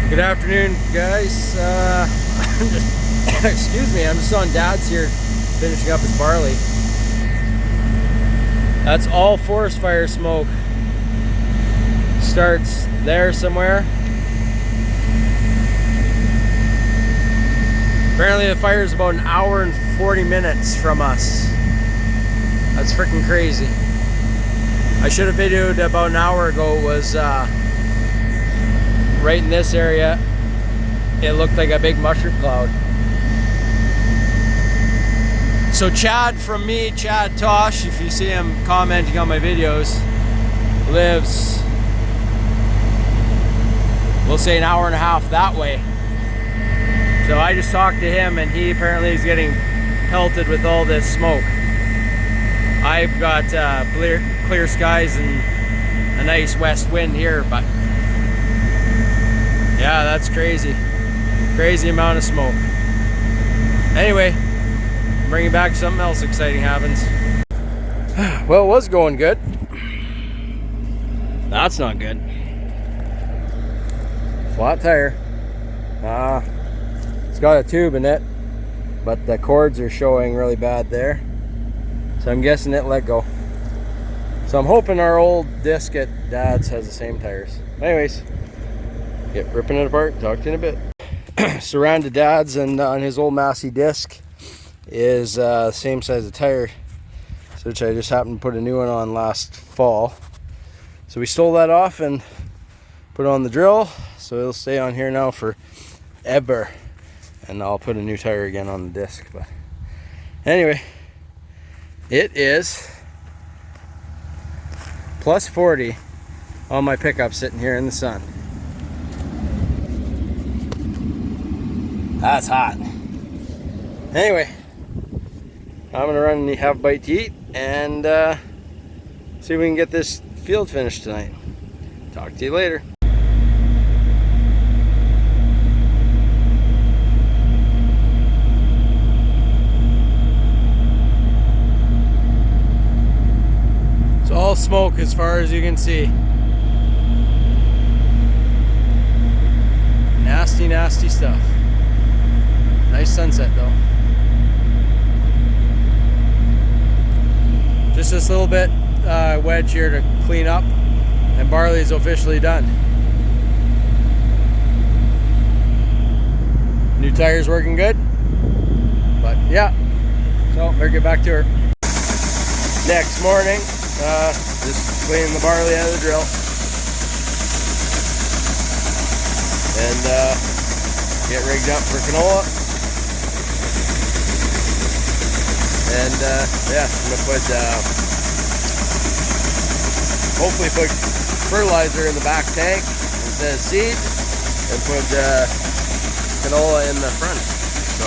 Good afternoon, guys. I'm just, excuse me, I'm just on Dad's here finishing up his barley. That's all forest fire smoke. Starts there somewhere. Apparently the fire is about an hour and 40 minutes from us. That's freaking crazy. I should have videoed about an hour ago. It was right in this area. It looked like a big mushroom cloud. So Chad from me, Chad Tosh, if you see him commenting on my videos, lives, we'll say, an hour and a half that way. So I just talked to him, and he apparently is getting pelted with all this smoke. I've got clear skies and a nice west wind here, but yeah, that's crazy. Crazy amount of smoke. Anyway, bring you back, something else exciting happens. Well, it was going good. That's not good. Flat tire. It's got a tube in it, but the cords are showing really bad there. So I'm guessing it let go. So I'm hoping our old disc at Dad's has the same tires. Anyways, get ripping it apart, talk to you in a bit. So around to Dad's, and on his old Massey disc is the same size of tire, which I just happened to put a new one on last fall. So we stole that off and put it on the drill, so it'll stay on here now forever. And I'll put a new tire again on the disc. But anyway, it is plus 40 on my pickup sitting here in the sun. That's hot. Anyway, I'm gonna run and have a bite to eat and see if we can get this field finished tonight. Talk to you later. It's all smoke as far as you can see. Nasty, nasty stuff. Nice sunset though. Just this little bit wedge here to clean up, and barley is officially done. New tires working good, but yeah. So better get back to her. Next morning, just cleaning the barley out of the drill, and get rigged up for canola. And yeah, I'm gonna put hopefully put fertilizer in the back tank instead of seed, and put canola in the front. So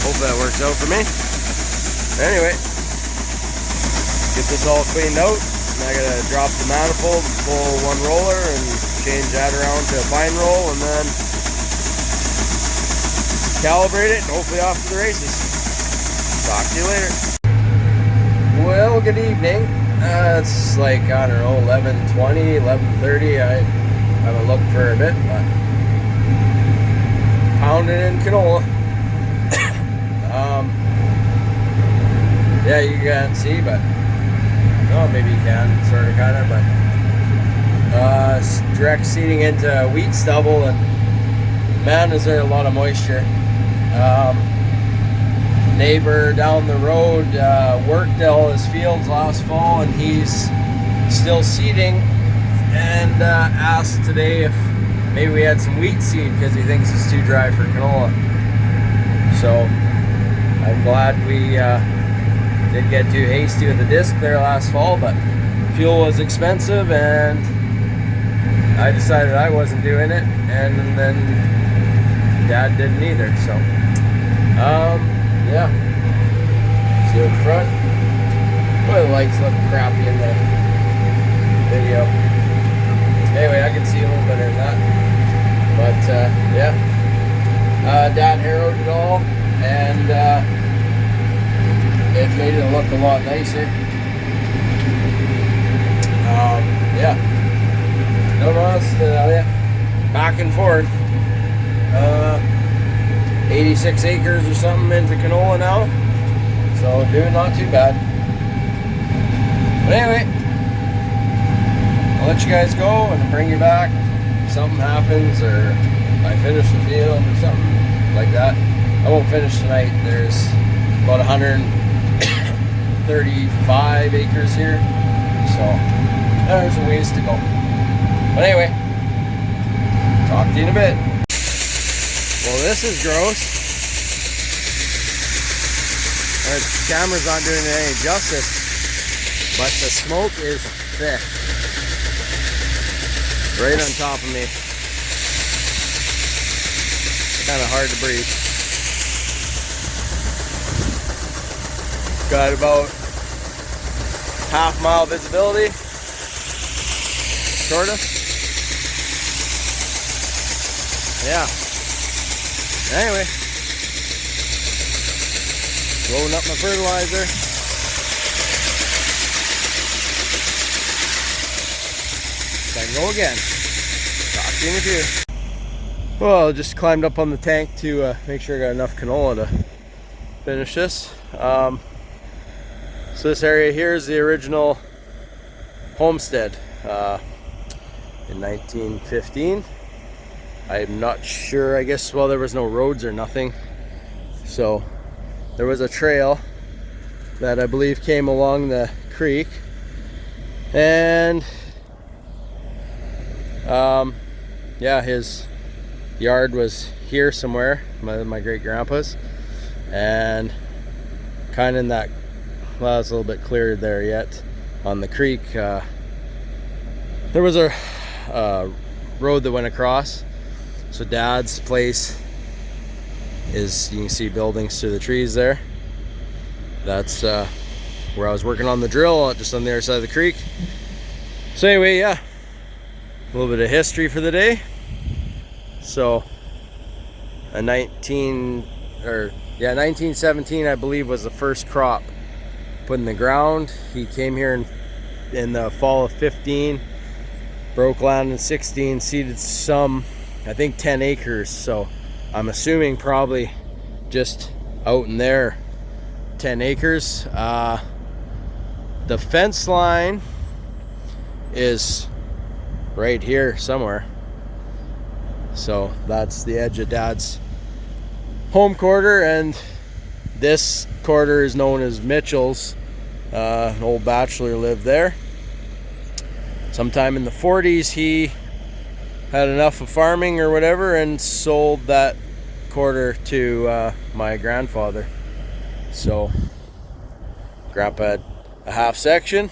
hopefully that works out for me. Anyway, get this all cleaned out, and I gotta drop the manifold and pull one roller and change that around to a fine roll, and then calibrate it, and hopefully off to the races. Talk to you later. Well, good evening. It's like, I don't know, 11:20, 11:30. I haven't looked for a bit, but pounding in canola. Yeah, you can't see, but oh, maybe you can, sort of, kind of, but direct seeding into wheat stubble, and man, is there a lot of moisture. Neighbor down the road worked all his fields last fall, and he's still seeding, and asked today if maybe we had some wheat seed because he thinks it's too dry for canola. So I'm glad we didn't get too hasty with the disc there last fall, but fuel was expensive, and I decided I wasn't doing it, and then Dad didn't either. So yeah, see up front. Boy, the lights look crappy in the video. Anyway, I can see a little better than that. But yeah, Dad harrowed it all, and it made it look a lot nicer. Yeah, don't know what else to tell you. back and forth. 86 acres or something into canola now. So doing not too bad. But anyway, I'll let you guys go and bring you back if something happens or I finish the field or something like that. I won't finish tonight. There's about 135 acres here, so there's a ways to go. But anyway, talk to you in a bit. Well, this is gross. Our camera's not doing it any justice, but the smoke is thick. Right on top of me. Kind of hard to breathe. Got about half-mile visibility, sort of. Yeah. Anyway, loading up my fertilizer. Time to go again. Talk to you in a few. Well, I just climbed up on the tank to make sure I got enough canola to finish this. So this area here is the original homestead in 1915. I'm not sure, I guess, well, there was no roads or nothing. So there was a trail that I believe came along the creek. And yeah, his yard was here somewhere, my great-grandpa's. And kind of in that, well, it's a little bit clearer there yet on the creek. There was a road that went across. So Dad's place is, you can see buildings through the trees there. That's where I was working on the drill, just on the other side of the creek. So anyway, yeah, a little bit of history for the day. So a 1917, I believe, was the first crop put in the ground. He came here in the fall of 15, broke land in 16, seeded some, I think 10 acres. So I'm assuming probably just out in there 10 acres. The fence line is right here somewhere. So that's the edge of Dad's home quarter, and this quarter is known as Mitchell's. An old bachelor lived there. Sometime in the 40s he had enough of farming or whatever and sold that quarter to my grandfather. So Grandpa had a half section,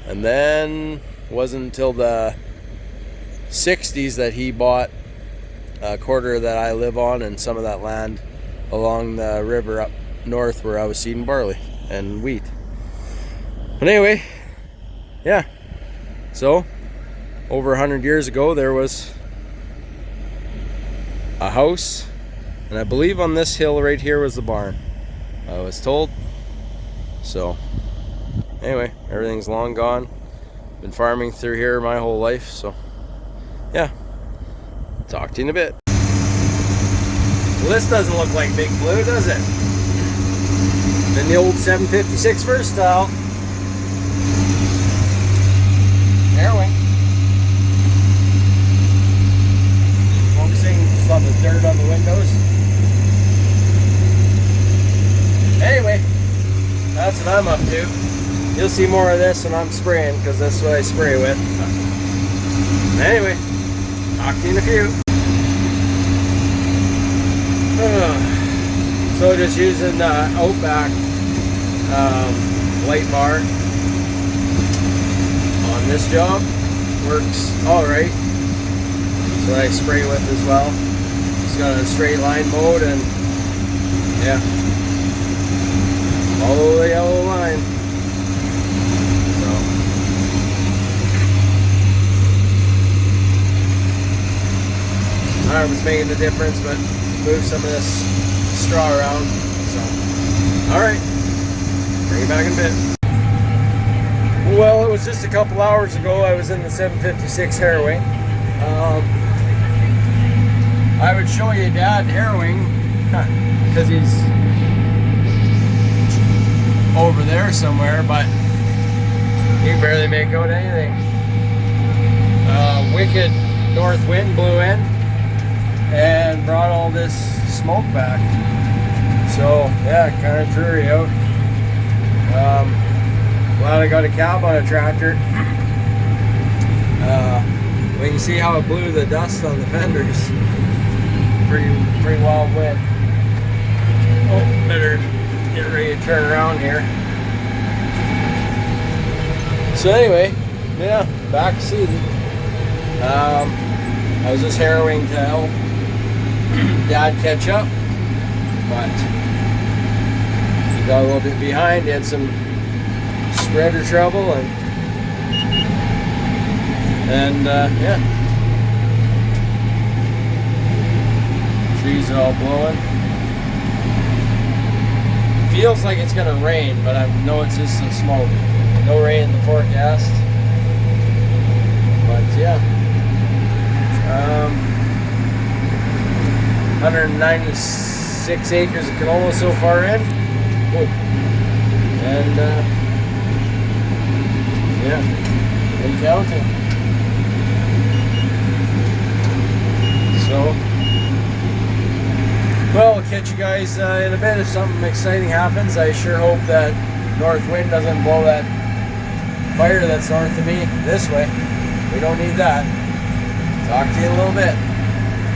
and then wasn't until the 60s that he bought a quarter that I live on and some of that land along the river up north where I was seeding barley and wheat. But anyway, yeah, so over 100 years ago there was a house, and I believe on this hill right here was the barn, I was told. So anyway, everything's long gone. Been farming through here my whole life, so yeah, talk to you in a bit. Well, this doesn't look like Big Blue, does it? Then the old 756 Versatile. Airwing. Focusing just on the dirt on the windows. Anyway, that's what I'm up to. You'll see more of this when I'm spraying, because that's what I spray with. Anyway, talk to you in a few. So just using Outback light bar on this job. Works alright. That's what I spray with as well. Just got a straight line mode, and yeah, follow the yellow line. I don't know if it's making a difference, but move some of this straw around. So, alright, bring it back in a bit. Well, it was just a couple hours ago I was in the 756 harrowing. show you Dad harrowing because he's over there somewhere, but he can barely make out anything. Wicked north wind blew in and brought all this smoke back. So yeah, kind of dreary out. Glad I got a cab on a tractor. We can see how it blew the dust on the fenders. Pretty wild wind. Oh, better get ready to turn around here. So anyway, yeah, back seated. I was just harrowing to help Dad catch up, but he got a little bit behind. He had some spreader trouble, and yeah, trees are all blowing. Feels like it's gonna rain, but I know it's just some smoke. No rain in the forecast, but yeah. 196 acres of canola so far in. Whoa. And yeah, and counting. So, well, we'll catch you guys in a bit if something exciting happens. I sure hope that north wind doesn't blow that fire that's north of me this way. We don't need that. Talk to you in a little bit.